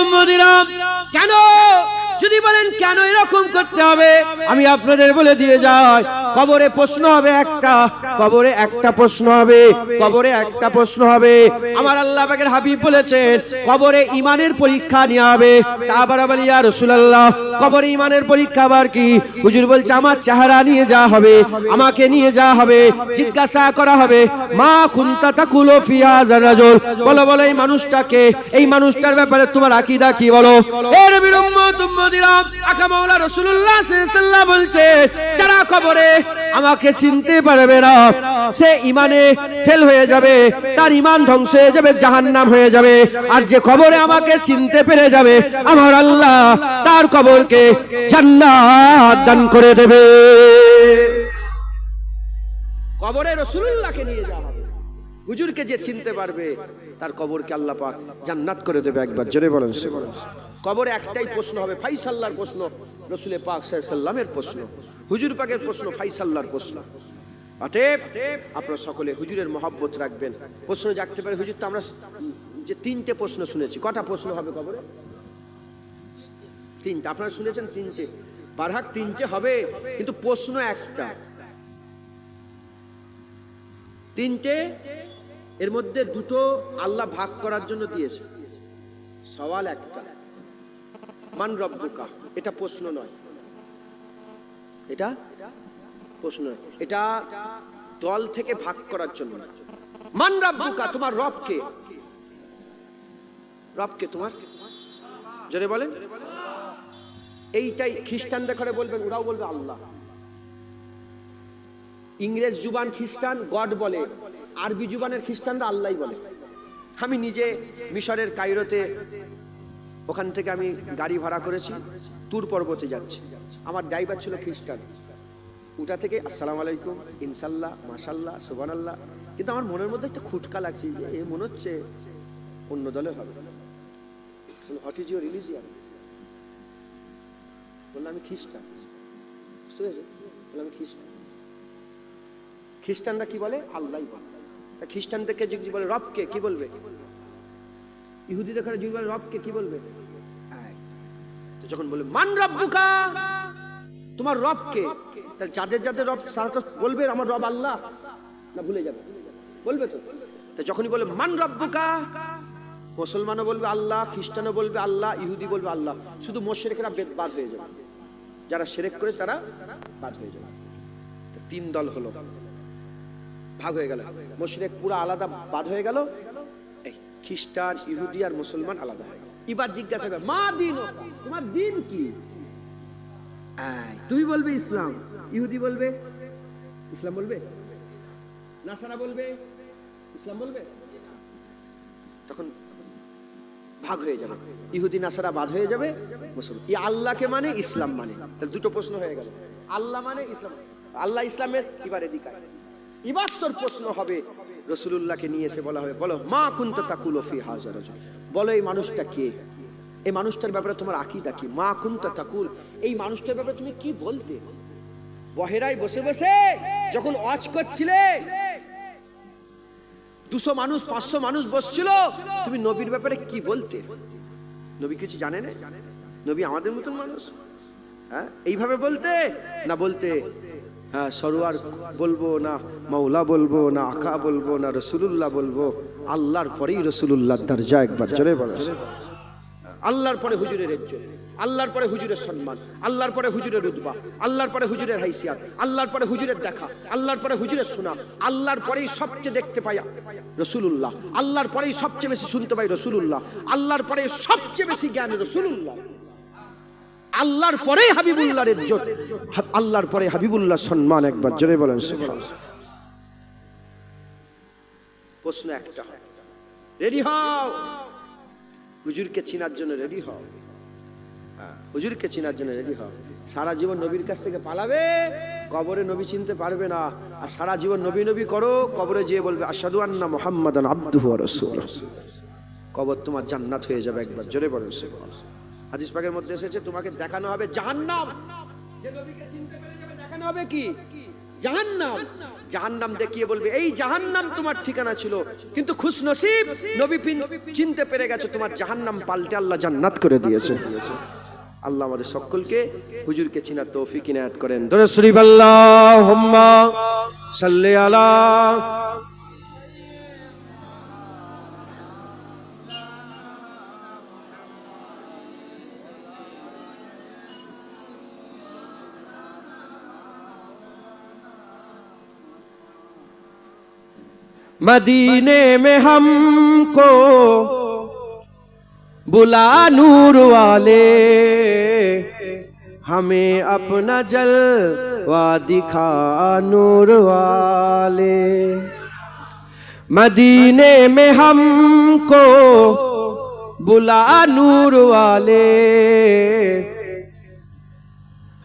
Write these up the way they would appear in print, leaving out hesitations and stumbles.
উম্মতিরা, কেন যদি বলেন কেন এরকম করতে হবে, আমি আপনাদের বলে দিয়ে যাই। কবরে প্রশ্ন হবে একটা, কবরে একটা প্রশ্ন হবে, কবরে একটা প্রশ্ন হবে। আমার আল্লাহ পাকের হাবিব বলেছেন কবরে ঈমানের পরীক্ষা নেওয়া হবে। সাহাবারা বলে ইয়া রাসূলুল্লাহ, কবরে ঈমানের পরীক্ষা আবার কি? হুজুর বলছে আমার চেহারা নিয়ে যাওয়া হবে, আমাকে নিয়ে যাওয়া হবে, জিজ্ঞাসা করা হবে মা কুনতা তাকুলু ফি হাযার রাজুল, বলো বলো এই মানুষটাকে, এই মানুষটার ব্যাপারে তোমার আকীদা কি বলো। এ নবীর উম্মত উম্মতিরা, আকা মাওলা রাসূলুল্লাহ সাল্লাল্লাহু আলাইহি ওয়াসাল্লাম বলছে যারা কবরে আমাকে চিনতে পারবে না সে ঈমানে ফেল হয়ে যাবে, তার ঈমান ধ্বংস হয়ে যাবে, জাহান্নাম হয়ে যাবে। আর যে কবরে আমাকে চিনতে পেরে যাবে আমার আল্লাহ তার কবরকে জান্নাত দান করে দেবে। কবরে রাসূলুল্লাহকে নিয়ে যাওয়া হবে, হুজুরকে যে চিনতে পারবে তার কবরকে আল্লাহ পাক জান্নাত করে দেবে। একবার জোরে বলেন সুবহানাল্লাহ। কবরে একটাই প্রশ্ন হবে, ফাইসাল্লাহর প্রশ্ন, রাসূল পাক সাল্লাল্লাহু আলাইহি ওয়াসাল্লামের প্রশ্ন, হুজুর পাকের প্রশ্ন, ফাইসাল্লাহর প্রশ্ন। অতএব আপনারা সকলে হুজুরের মহব্বত রাখবেন। প্রশ্ন জাগতে পারে হুজুর, তো আমরা যে তিনটে প্রশ্ন শুনেছি, কটা প্রশ্ন হবে কবরে? তিনটা। আপনারা শুনেছেন তিনটে, বারহাক তিনটে হবে, কিন্তু প্রশ্ন একটা। তিনটে, এর মধ্যে দুটো আল্লাহ ভাগ করার জন্য দিয়েছে। সওয়াল একটা, মান রব্বুকা, এটা প্রশ্ন নয়, এটা প্রশ্ন নয়, এটা দল থেকে ভাগ করার জন্য। মান রব্বুকা, তোমার রব কে? রব কে তোমার? জোরে বলেন। এইটাই খ্রিস্টানরা করে বলবেন, ওরাও বলবে আল্লাহ। ইংরেজ জুবান খ্রিস্টান গড বলে, আরবি জুবানের খ্রিস্টানরা আল্লাহ বলে। আমি নিজে মিশরের কায়রোতে, ওখান থেকে আমি গাড়ি ভাড়া করেছি, তুর পর্বতে যাচ্ছি, আমার ড্রাইভার ছিল খ্রিস্টান। ওটা থেকে আসসালামু আলাইকুম, ইনশাল্লাহ, মাশাল্লাহ, সুবহানাল্লাহ, কিন্তু আমার মনের মধ্যে একটা খুটকা লাগছে যে এ মনে হচ্ছে অন্য দলের হবে। What is your religion? বললাম আমি খ্রিস্টান। বললাম আমি খ্রিস্টান। খ্রিস্টানরা কি বলে? আল্লাহ বলে। খ্রিস্টানদেরকে যদি বলে রবকে, কি বলবে? ইহুদিদের যদি বলে রবকে, কি বলবে? তো যখন বলে মান রব্বুকা, তোমার রবকে, তাহলে যাদের যাদের রব তারা তো বলবে আমার রব আল্লাহ, না ভুলে যাবে? বলবে তো। তো যখনই বলে মান রব্বুকা, মুসলমানও বলবে আল্লাহ, খ্রিস্টানও বলবে আল্লাহ, ইহুদি বলবে আল্লাহ, শুধু মুশরিকরা বাদ হয়ে যাবে, যারা শিরক করে তারা বাদ হয়ে যাবে। তিন দল হলো, ভাগ হয়ে গেল। মুশরিক পুরো আলাদা বাদ হয়ে গেল, এই খ্রিস্টান, ইহুদি আর মুসলমান আলাদা হয়ে গেল। এবার জিজ্ঞাসা করে মা দিন, তোমার দিন কি? তুই বলবে ইসলাম, ইহুদি বলবে ইসলাম, বলবে নাসারা বলবে ইসলাম, বলবে। তখন ভাগ হয়ে যাবে, ইহুদি নাসারা বাদ হয়ে যাবে, মুসলমান। এই আল্লাহকে মানে ইসলাম মানে, তাহলে দুটো প্রশ্ন হয়ে গেল। আল্লাহ মানে ইসলাম, আল্লাহ ইসলামের এবার এদিকে। এবার তোর প্রশ্ন হবে, রাসূলুল্লাহকে নিয়ে এসে বলা হবে, বলো মা কুনতা তাকুলু ফি হাযা রাজুল, বলো এই মানুষটা কে, এই মানুষটার ব্যাপারে তোমার আকীদা কি? মা কুনতা তাকুল, এই মানুষটার ব্যাপারে তুমি কি বলতে? বহেরায় বসে বসে যখন ওয়াজ করছিলে, 200 মানুষ 500 মানুষ বসছিল, তুমি নবীর ব্যাপারে কি বলতে? নবী কিছু জানে না? নবী আমাদের মতন মানুষ, হ্যাঁ? এইভাবে বলতে না, বলতে হ্যাঁ সরোয়ার বলবো না, মাওলা বলবো না, আকা বলবো না, রাসূলুল্লাহ বলবো। আল্লাহর পরেই রাসূলুল্লাহর দরজা, একবার জোরে বলো। আল্লাহর পরে হুজুরের ইজ্জত, আল্লাহর পরে হুজুরের সম্মান, আল্লাহর পরে হুজুরের রুতবা, আল্লাহর পরে হুজুরের হাইসিয়াত, আল্লাহর পরে হুজুরের দেখা, আল্লাহর পরে হুজুরের শোনা, আল্লাহর পরেই সবচেয়ে দেখতে পাই রাসূলুল্লাহ, আল্লাহর পরেই সবচেয়ে বেশি শুনতে পাই রাসূলুল্লাহ, আল্লাহর পরে সবচেয়ে বেশি জ্ঞান রাসূলুল্লাহ, আল্লাহর পরে হাবিবুল্লাহর ইজ্জত, আল্লাহর পরে হাবিবুল্লাহর সম্মান, একবার জোরে বলেন সুবহানাল্লাহ। প্রশ্ন একটা, রেডি হও, হুজুরকে চিনার জন্য রেডি হও, হুজুরকে চিনার জন্য রেডি হও। সারা জীবন নবীর কাছ থেকে পালাবে, কবরে নবী চিনতে পারবে না। আর সারা জীবন নবী নবী করো, কবরে যেয়ে বলবে আশহাদু আন্না মুহাম্মাদান আবদুহু ওয়া রাসূলুহু, কবর তোমার জান্নাত হয়ে যাবে, একবার জোরে বলেন সুবহানাল্লাহ। হাদিস পাকের মধ্যে এসেছে তোমাকে দেখানো হবে জাহান্নাম, যে নবীকে চিনতে পেরে যাবে দেখানো হবে কি? জাহান্নাম, জাহান্নাম দেখিয়ে বলবে এই জাহান্নাম তোমার ঠিকানা ছিল, কিন্তু খুশনসিব নবী চিনতে পেরে গেছো, তোমার জাহান্নাম পাল্টে আল্লাহ জান্নাত করে দিয়েছে। আল্লাহ আমাদের সকলকে হুজুরকে চিনার তৌফিক ইনায়াত করেন। দরুদ শরীফ আল্লাহুম্মা সাল্লি আলা मदीने में हमको बुला नूर वाले, हमें अपना जलवा दिखा नूर वाले। मदीने में हमको बुला नूर वाले,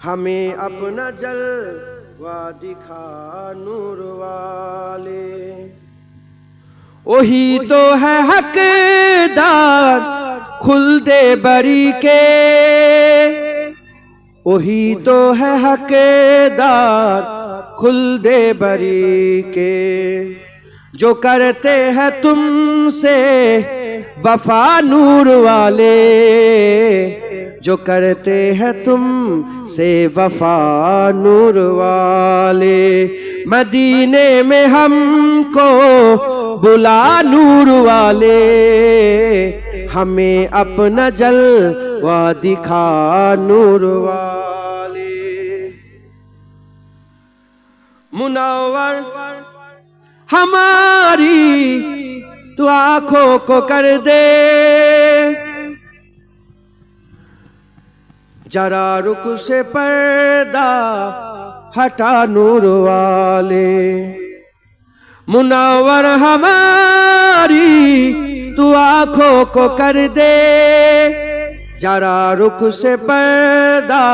हमें अपना जलवा दिखा नूर वाले। वही तो है हकदार खुल्दे बरी के, वही तो है हकदार खुल्दे बरी के, जो करते हैं तुमसे वफा नूर वाले, जो करते हैं तुमसे वफा नूर वाले। मदीने में हमको बुला नूर वाले, हमें अपना जलवा दिखा नूर वाले। मुनव्वर हमारी तू आंखों को कर दे, जरा रुक से पर्दा हटा नूर वाले। मुनव्वर हमारी तू आंखों को कर दे, जरा रुक से पर्दा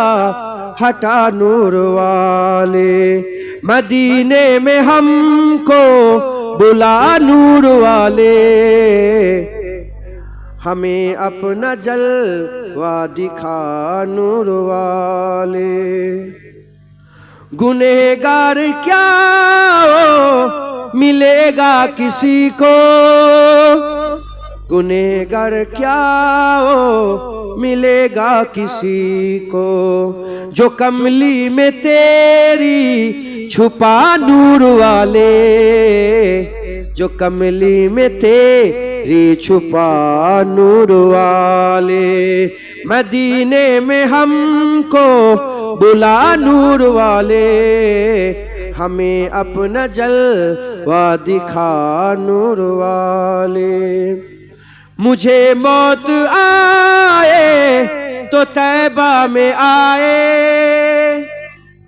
हटा नूर वाले। मदीने में हमको बुला नूर वाले, हमें अपना जलवा दिखा नूर वाले। गुनहगार क्या हो मिलेगा किसी को, गुनहगार क्या हो मिलेगा किसी को, जो कमली में तेरी छुपा नूर वाले, जो कमली में तेरी छुपा नूर वाले। मदीने में हमको बुला नूर वाले, हमें अपना जलवा दिखा नूर वाले। मुझे मौत आए तो तैबा में आए,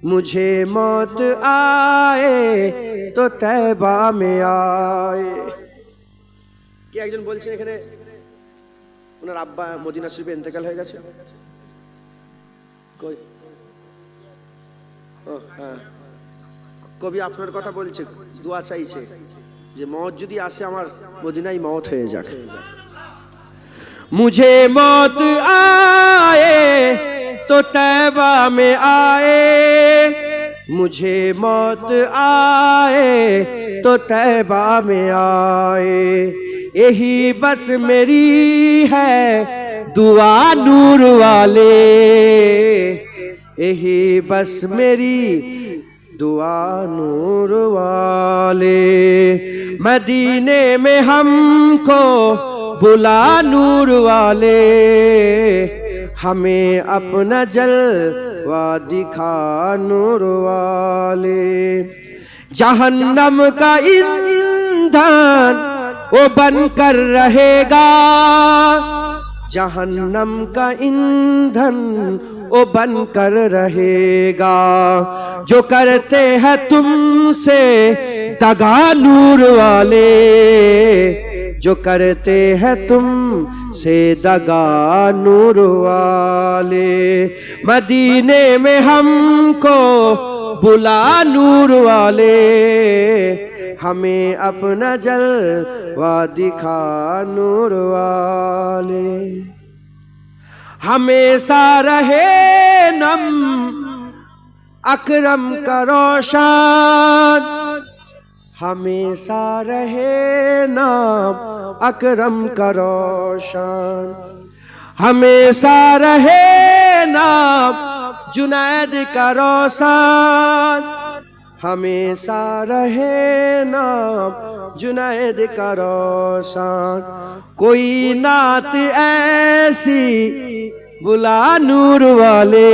मुझे मौत आए तो तैबा में आए। কি একজন বলছেন এখানে ওনার আব্বা মদিনা শরীফে ইন্তেকাল হয়ে গেছে? কই? ও হ্যাঁ, কবি আপনার কথা বলছে, দোয়া চাইছে যে মওত যদি আসে আমার মদিনায় মওত হয়ে যাক। मुझे मौत आए तो तैबा में आए, मुझे मौत आए तो तैबा में आए। यही बस मेरी है दुआ नूर वाले, यही बस मेरी दुआ नूर वाले। मदीने में हमको बुला नूर वाले, हमें अपना जलवा दिखा नूर वाले। जहन्नम का ईंधन वो बनकर रहेगा, जहन्नम का ईंधन वो बनकर रहेगा, जो करते हैं तुमसे दगा नूर वाले, जो करते हैं तुम से दगा नूर वाले। मदीने में हमको बुला नूर वाले, हमें अपना जलवा दिखा नूर वाले। हमेशा रहे नम अकरम का रोशन हमेशा रहे नाम, अकरम का रोशन हमेशा रहे नाम, जुनैद का रोशन हमेशा रहे नाम, जुनैद का रोशन। कोई नात ऐसी बुला नूर वाले,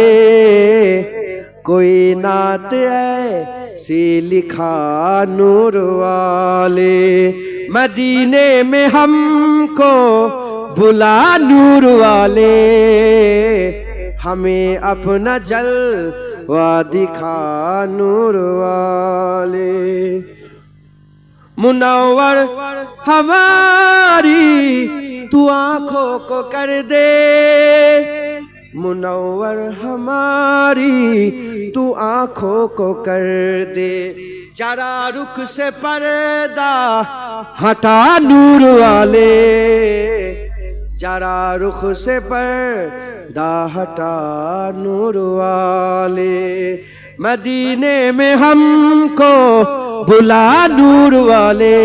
कोई नात ऐसी लिखा नूर वाले, मदीने में हमको बुला नूर वाले, हमें अपना जलवा दिखा नूर वाले। मुनव्वर हमारी तू आंखों को कर दे, मुनव्वर हमारी तू आंखों को कर दे, जरा रुख से पर्दा हटा नूर वाले, जरा रुख से पर्दा हटा नूर वाले, मदीने में हमको बुला नूर वाले,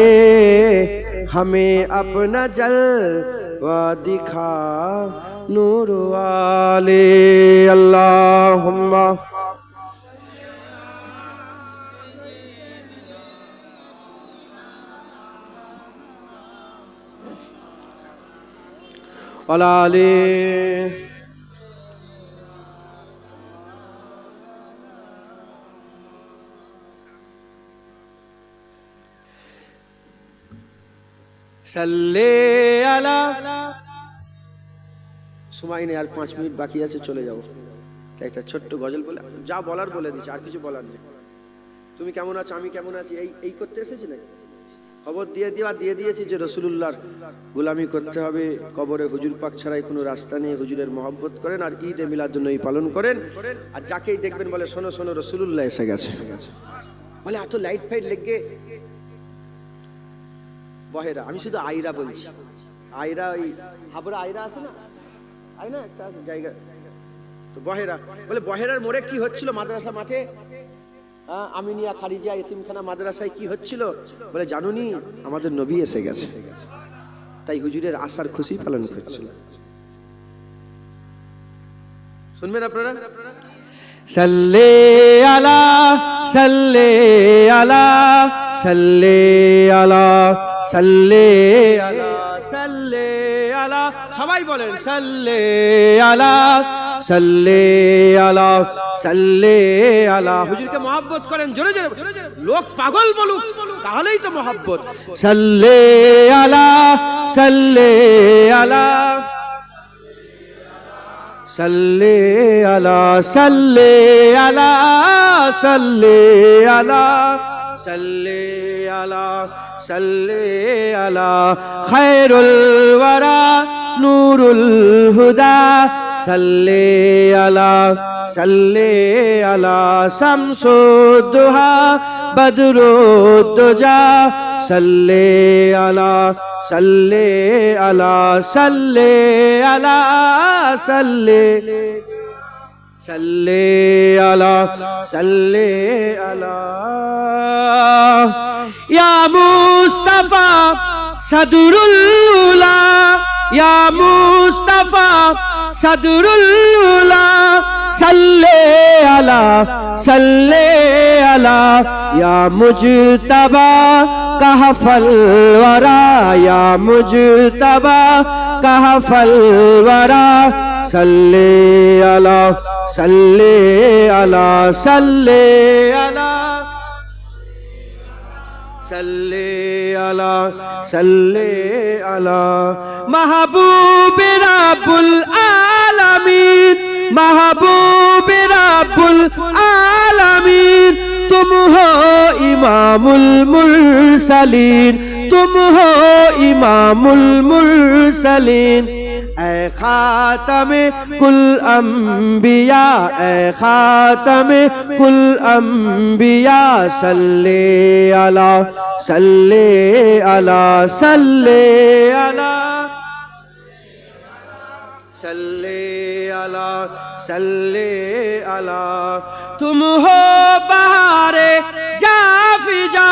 हमें अपना जलवा दिखा नूर वाले। अल्लाहुम्मा अलाले सल्ले अला। সময় নেই, আর 5 মিনিট বাকি আছে, চলে যাবো। একটা ছোট্ট গজল বলে যা বলার বলে দিচ্ছি, আর কিছু বলার নেই। তুমি কেমন আছো, আমি কেমন আছি, এই করতে এসেছি নাকি? খবর দিয়ে দিয়েছি যে রাসূলুল্লাহর গোলামি করতে হবে, কবরে হুজুর পাক ছাড়াই কোনো রাস্তা নেই, হুজুরের মহব্বত করেন আর ঈদে মিলাদুন নবী পালন করেন। আর যাকেই দেখবেন বলে শোনো শোনো রাসূলুল্লাহ এসে গেছে, বলে এত লাইট ফাইট লেগে বহেরা। আমি শুধু আইরা বলছি, আইরা ওই হাবড়া আইরা আছে না, আইনা একটা জায়গা, তো বহেরা বলে বহেরার মোড়ে কি হচ্ছিল মাদ্রাসা মাঠে, আমিনিয়া খালিজা ইতিমখানা মাদ্রাসায় কি হচ্ছিল বলে জানুনি, আমাদের নবী এসে গেছে, তাই হুজুরের আসার খুশি পালন করছিল। শুনবেন আপনারা? সাল্লে আলা সাল্লে আলা সাল্লে আলা সাল্লে আলা সাল্লে আলা, সবাই বলেন সাল্লে আলা সাল্লে আলা সাল্লে আলা। হুজুরকে মহব্বত করেন জোরে জোরে, লোক পাগল বলুক তাহলেই তো মহব্বত। সাল্লে আলা সাল্লে আলা সাল্লে আলা সাল্লে আলা সাল্লে আলা সাল্লে আলা সাল্লে আলা, খায়রুল ওয়ারা নূরুল হুদা সাল্লে আলা সাল্লে আলা, শামসুদ দুহা বদরুদ দুজা সাল্লে আলা সাল্লে আলা সাল্লে আলা সাল্লে সাল্লে আলা সাল্লে আলা। ইয়া মুস্তাফা সাদরুল উলা, ইয়া মুস্তাফা সাদরুল উলা সাল্লে আলা সাল্লে আলা, ইয়া মুজতাবা কাহফল ওয়ারা, ইয়া মুজতাবা কাহফল ওয়ারা সাল্লে আলা সাল্লে আলা সাল্লে আলা সাল্লে আলা সাল্লে আলা। মাহবুব রাব্বুল আলামিন, মাহবুব রাব্বুল আলামিন, तुम हो इमामुल मुरसलीन, तुम हो इमामुल मुरसलीन, ऐ खातमे कुल अंबिया, ऐ खातमे कुल अंबिया सल्ले अला सल्ले अला सल्ले अला सल्ले अला सल्ले अला। तुम हो बहारे जाफिजा,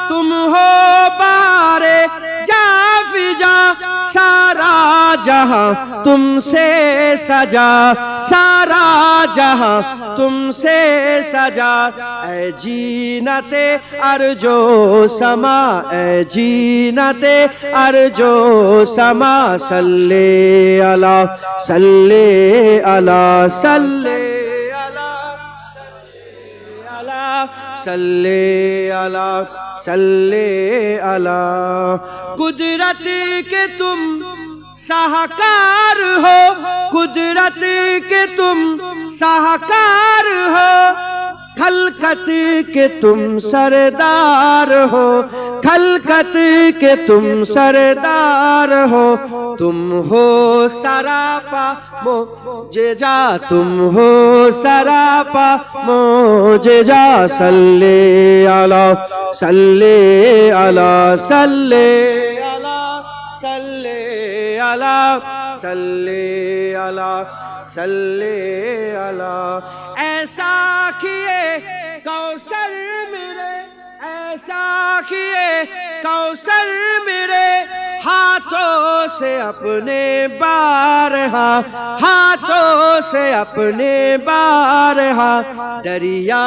तुम हो बहारे जाफिजा, सारा जहां तुमसे सजा, सारा जहां तुमसे सजा। ऐ जीनते अर्जो समा, ऐ जीनते अर्जो समा, सल्ले अला सल्ले अला सल्ले अला सल्ले अला सल्ले अला। कुदरत के तुम साहकार हो, कुदरत के तुम साहकार हो, खलकत के तुम सरदार हो, खलकत के तुम सरदार हो। तुम हो सरापा मोजेजा, तुम हो सरापा मोजेजा, सल्ले अला सल्ले अला सल्ले अला सल्ले अला सल्ले अला सल्ले अला। ऐसा किए कौसर मेरे, ऐसा किए कौसर मेरे, हाथों से अपने बारहा, हाथों से अपने बारहा। दरिया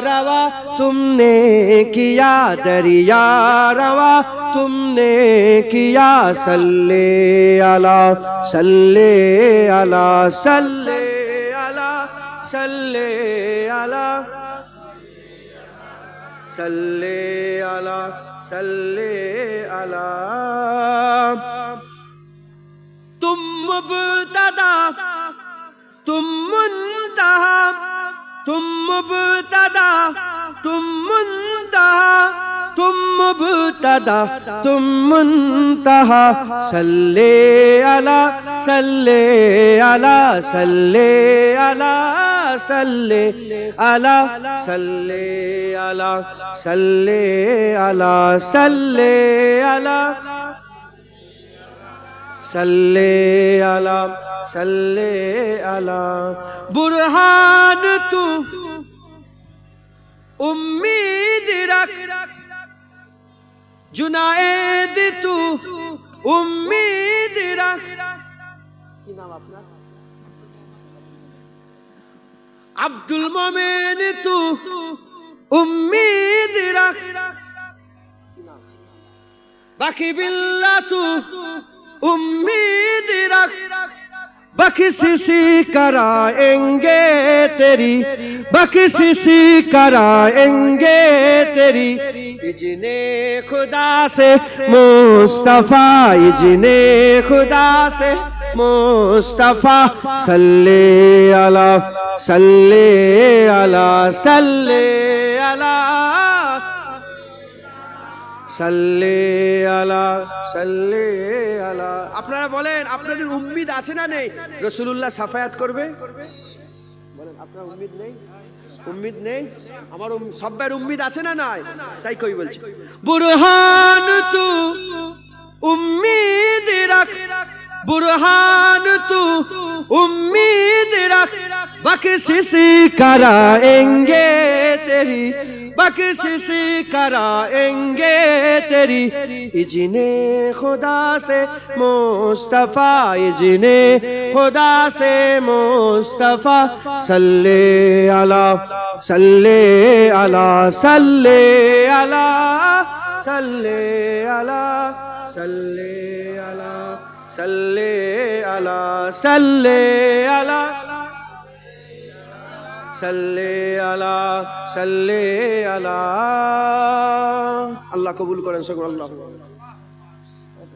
रवा तुमने किया, दरिया रवा तुमने किया, सल्ले अला सल्ले अला सल्ले अला सल्ले अला सल्ले अला सल्ले अला। तुम मुब्तदा तुम मुंतहा, तुम मुब्तदा तुम मुंतहा, तुम मुब्तदा तुम मुंतहा, सल्ले अला सल्ले अला सल्ले अला सल्ले अला सल्ले अला सल्ले अला सल्ले अला सल्ले अला सल्ले अला। बुरहान तू उम्मीद रख, जुनायद तू उम्मीद रख। की नाम अपना? अब्दुल मोमिन तू उम्मीद रख, बाकी बिल्ला तू उम्मीद रख। बख्शिशी कराएंगे तेरी, बख्शिशी कराएंगे तेरी, इजने खुदा से मुस्तफा, इजने खुदा से मुस्तफा। सल्ले अला सल्ले अला सल्ले अला सल्ले अला सल्ले अला। আপনারা বলেন আপনাদের উম্মিদ আছে না নেই? রাসূলুল্লাহ সাফায়াত করবে, বলেন আপনার উম্মিদ নেই? উম্মিদ নেই? আমার সবার উম্মিদ আছে না নাই? তাই কই বলছি, বুরহান তু উম্মিদ রাখ, बुरहान तू उम्मीद रख। बख्शिशी कराएंगे तेरी, बख्शिशी कराएंगे तेरी, इजने खुदा से मुस्तफा, इजने खुदा से मुस्तफा। सल्ले अला सल्ले अला सल्ले अला सल्ले अला सल्ले अला सल्ले अला सल्ले अला सल्ले अला सल्ले अला। আল্লাহ কবুল করেন সকল। আল্লাহ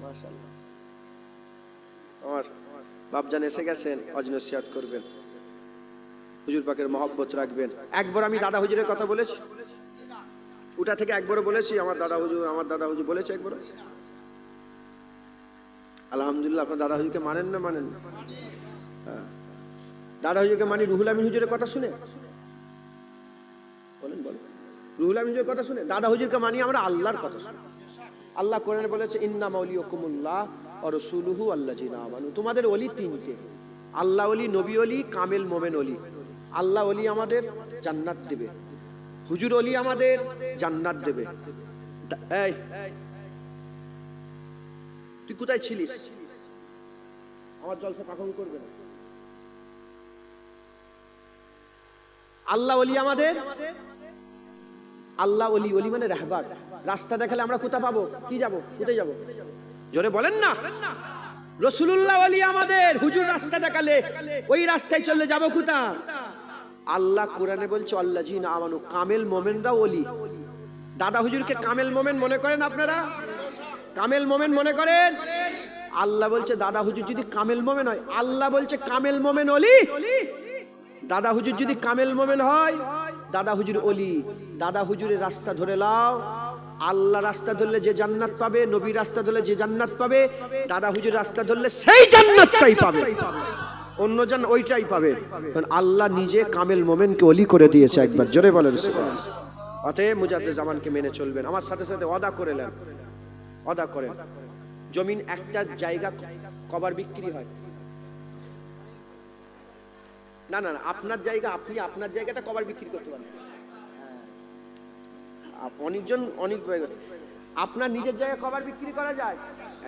মাশাআল্লাহ। আমার বাপজান এসে গেছেন, ওয়াজ নসিহত করবেন, হুজুর পাকের মহব্বত রাখবেন। একবার আমি দাদা হুজুরের কথা বলেছি, ওটা থেকে একবারও বলেছি আমার দাদা হুজুর বলেছে একবার। আলহামদুলিল্লাহ। আপনার দাদা হুজুরকে মানেন না? মানেন না? দাদা হুজুরকে মানি। রুহুল আমিন হুজুরের কথা শুনে বলেন, বলেন রুহুল আমিন হুজুরের কথা শুনে। দাদা হুজুরকে মানি আমরা আল্লাহর কথা শুনে। আল্লাহ কোরআনে বলেছে ইন্না মাওলিয়াকুমুল্লাহ ওয়া রাসূলুহু আল্লাযিনা আমানু। তোমাদের ওলি তিনটে, আল্লাহ ওলি, নবী ওলি, কামেল মোমেন ওলি। আল্লাহ ওলি আমাদের জান্নাত দেবে, হুজুর ওলি আমাদের জান্নাত দেবে। এই তুই কোথায় ছিলিস? আমার জলসা পাখন করবে না। আল্লাহ ওলি আমাদের, আল্লাহ ওলি, ওলি মানে রাহবার। রাস্তা দেখালে আমরা কোথা পাবো? কি যাব? কোথায় যাব? জোরে বলেন না। রাসূলুল্লাহ ওলি আমাদের, হুজুর রাস্তা দেখালে ওই রাস্তায় চললে যাব কোথা? আল্লাহ কোরআনে বলছে আল্লাযীনা আমানু, কামেল মোমেনরা ওলি। দাদা হুজুরকে কামেল মোমেন মনে করেন আপনারা? কামেল মোমেন মনে করেন? আল্লাহ বলছে দাদা হুজুর যদি কামেল মোমেন হয়, আল্লাহ বলছে কামেল মোমেন ওলি। দাদা হুজুর যদি কামেল মোমেন হয়, দাদা হুজুর ওলি। দাদা হুজুরের রাস্তা ধরে লাও, আল্লাহ রাস্তা ধরলে যে জান্নাত পাবে, নবী রাস্তা ধরলে যে জান্নাত পাবে, দাদা হুজুর রাস্তা ধরলে সেই জান্নাতটাই পাবে, অন্য জান ওইটাই পাবে। কারণ আল্লাহ নিজে কামেল মোমেনকে ওলি করে দিয়েছে। একবার জোরে বলেন সুবহানাল্লাহ। অতএব মুজাদ্দিদ জামানকে মেনে চলবেন। আমার সাথে সাথে ওয়াদা করে নেন, ওয়াদা করেন। জমিন একটা জায়গা কবার বিক্রি হয়? না না না, আপনার জায়গা, আপনি আপনার জায়গাটা কবার বিক্রি করতে পারেন? অনেকজন অনেক, আপনার নিজের জায়গা কবার বিক্রি করা যায়?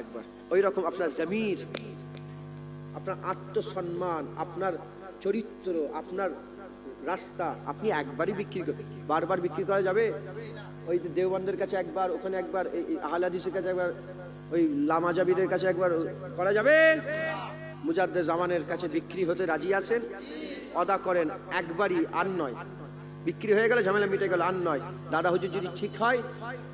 একবার। ওই রকম আপনার জমির, আপনার আত্মসম্মান, আপনার চরিত্র, আপনার রাস্তা আপনি একবারই বিক্রি করেন। বারবার বিক্রি করা যাবে? ওই দেওবন্দের কাছে একবার, ওখানে একবার, আহলে হাদিসের কাছে একবার, ওই লামা জাবিরের কাছে একবার করা যাবে? মুজাদ্দিদ জামানের কাছে বিক্রি হতে রাজি আছেন? ওয়াদা করেন একবারই, আর নয়। বিক্রি হয়ে গেলে ঝামেলা মিটে গেল, আর নয়। দাদা হুজুর যদি ঠিক হয়,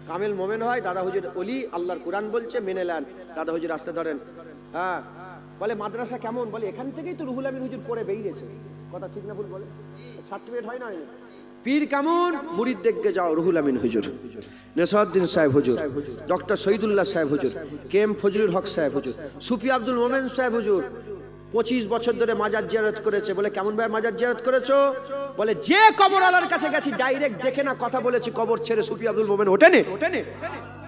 কামেল মোমেন হয়, দাদা হুজুর ওলি, আল্লাহর কোরআন বলছে মেনে নেন, দাদা হুজুর রাস্তা ধরেন। হ্যাঁ, বলে মাদ্রাসা কেমন? বলে এখান থেকেই তো রুহুল আমিন হুজুর পড়ে বেরিয়েছে। কথা ঠিক না ভুল? বলে সার্টিফিকেট হয় না? পীর কেমন? মুরিদ দেখতে যাও, রুহুল আমিন হুজুর, নেসাউদ্দিন সাহেব হুজুর, ডক্টর শহীদুল্লাহ সাহেব হুজুর, কে এম ফজলুল হক সাহেব হুজুর, সুফি আব্দুল মোমেন সাহেব হুজুর 25 বছর ধরে মাজার জিয়ারত করেছে। বলে কেমন ভাই মাজার জিয়ারত করেছো? বলে যে কবরওয়ালার কাছে গেছি ডাইরেক্ট দেখে না কথা বলেছি, কবর ছেড়ে সুফি আব্দুল মোমেন ওঠেনি।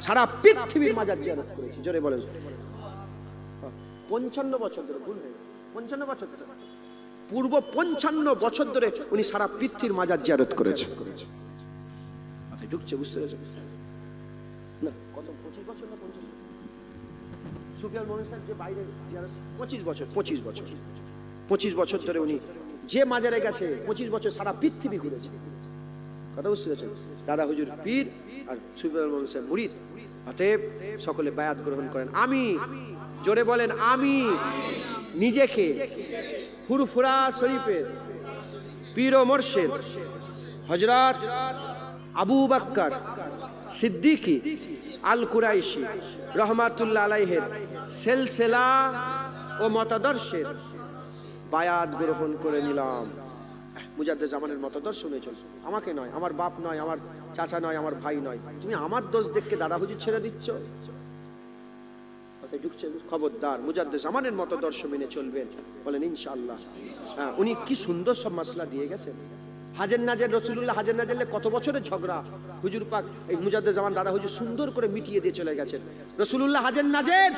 সারা পৃথিবীর মাজার জিয়ারত করেছি। জোরে বলেন। 55 বছর ধরে, ভুল নেই, 55 বছর ধরে, পূর্ব 55 বছর ধরে উনি সারা পৃথিবীর মাজার জিয়ারত করেছে। ঢুকছে, বুঝতে পেরেছেন না? কত 25 বছর না 50? সুফিয়ান মোমেন সাহেব যে বাইরে জিয়ারত 25 বছর, 25 বছর ধরে উনি যে মাজারে গেছে 25 বছর সারা পৃথিবী ঘুরেছে। কথা বুঝতে পেরেছেন? দাদা হুজুর পীর আর সুফিয়ান মোমেন সাহেব মুরিদ। অতএব সকলে বায়াত গ্রহণ করেন। আমি, জোরে বলেন আমি, নিজেকে ফুরফুরা শরীফের পীর ও মুর্শিদ হযরত আবু বকর সিদ্দিকী আল কুরাইশি রহমাতুল্লাহ আলাইহির সিলসিলা ও মতাদর্শের বায়াত গ্রহণ করে নিলাম। মুজাদ্দিদ জামানের মতাদর্শ মেনে চল। আমাকে নয়, আমার বাপ নয়, আমার চাচা নয়, আমার ভাই নয়। তুমি আমার দোষ দেখে দাদা হুজুর ছেড়ে দিচ্ছ? খবরদার, মুজাদ্দিদ জামানের মতাদর্শ মেনে চলবেন। বলেন ইনশাআল্লাহ। হ্যাঁ, উনি কি সুন্দর সব মাসলা দিয়ে গেছেন। হাজের নাজের, রাসূলুল্লাহ হাজের নাজেরলে কত বছরের ঝগড়া হুজুর পাক এই মুজাদ্দিদ জামান দাদা হুজুর সুন্দর করে মিটিয়ে দিয়ে চলে গেছেন। রাসূলুল্লাহ হাজের নাজের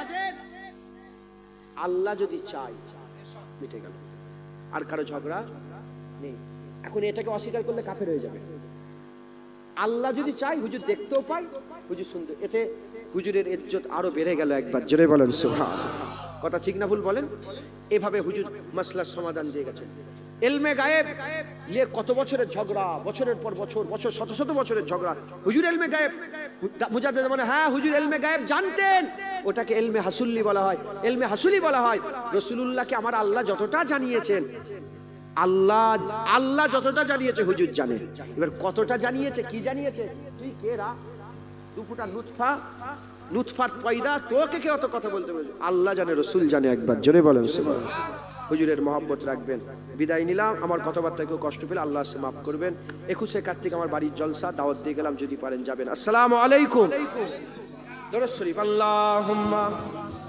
আল্লাহ যদি চায় মিটে গেল, আর কারো ঝগড়া নেই। এখন এটাকে অস্বীকার করলে কাফের হয়ে যাবে। আল্লাহ যদি চাই হুজুর দেখতেও পাই, হুজুর শুনতে, এতে হুজুরের ইজ্জত আরো বেড়ে গেল। একবার জোরে বলেন সুবহানাল্লাহ। কথা ঠিক না ভুল বলেন? এভাবে হুজুর মাসলার সমাধান দিয়ে গেছেন। ইলমে গায়েব নিয়ে কত বছরের ঝগড়া, বছরের পর বছর, শত শত বছরের ঝগড়া। হুজুর ইলমে গায়েব, মুজাদ্দিদ মানে হ্যাঁ হুজুর ইলমে গায়েব জানতেন, ওটাকে ইলমে হাসুলি বলা হয়। ইলমে হাসুলি বলা হয় রাসূলুল্লাহকে আমার আল্লাহ যতটা জানিয়েছেন, আল্লাহ যতটা জানিয়েছে হুজুর জানে। এবার কতটা জানিয়েছে, কি জানিয়েছে? তুই কে রা, দুপুটা নুতফার পয়দা, তোকে কে অত কথা বলতে বলছে? আল্লাহ জানে, রাসূল জানে। একবার জোরে বলেন সুবহানাল্লাহ। হুজুরের মহব্বত রাখবেন। বিদায় নিলাম। আমার কথাবার্তায় কেউ কষ্ট পেলে আল্লাহ মাফ করবেন। 21শে কার্তিক আমার বাড়ির জলসা, দাওয়াত দিয়ে গেলাম, যদি পারেন যাবেন। আসসালামু আলাইকুম। দরুদ শরীফ। আল্লাহুম্মা